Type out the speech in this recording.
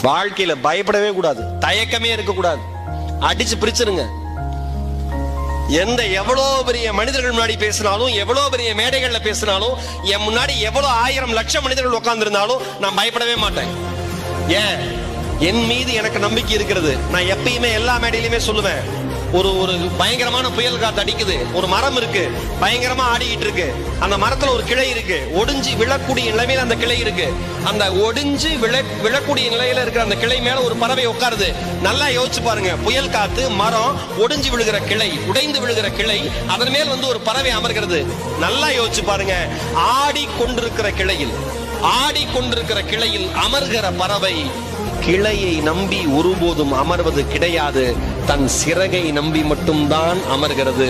வாழ்க்கையில பயப்படவே கூடாது, தயக்கமே இருக்கக்கூடாது. அடிச்சு பிரிச்சிருங்க. எவ்வளவு பெரிய மனிதர்கள் முன்னாடி பேசினாலும், எவ்வளவு பெரிய மேடைகள்ல பேசினாலும், என் முன்னாடி எவ்வளவு 1000 லட்சம் மனிதர்கள் உட்கார்ந்து இருந்தாலும் நான் பயப்படவே மாட்டேன். ஏன்? என் மீது எனக்கு நம்பிக்கை இருக்கிறது. நான் எப்பயுமே எல்லா மேடையிலுமே சொல்லுவேன், ஒரு பயங்கரமான புயல் காத்து அடிக்குது, ஒரு மரம் இருக்கு, பயங்கரமா ஆடிக்கிட்டு இருக்கு, அந்த மரத்துல ஒரு கிளை இருக்கு, ஒடிஞ்சு விழக்கூடிய நிலைமையில அந்த கிளை இருக்கு. அந்த ஒடிஞ்சு விழக்கூடிய நிலையில இருக்கிற அந்த கிளை மேல ஒரு பறவை உட்காருது. நல்லா யோசிச்சு பாருங்க, புயல் காத்து, மரம், ஒடிஞ்சு விழுகிற கிளை, உடைந்து விழுகிற கிளை, அதன் மேல் ஒரு பறவை அமர்கிறது. நல்லா யோசிச்சு பாருங்க, ஆடிக்கொண்டிருக்கிற கிளையில் அமர்கிற பறவை கிளையை நம்பி ஒருபோதும் அமர்வது கிடையாது, தன் சிறகை நம்பி மட்டும்தான் அமர்கிறது.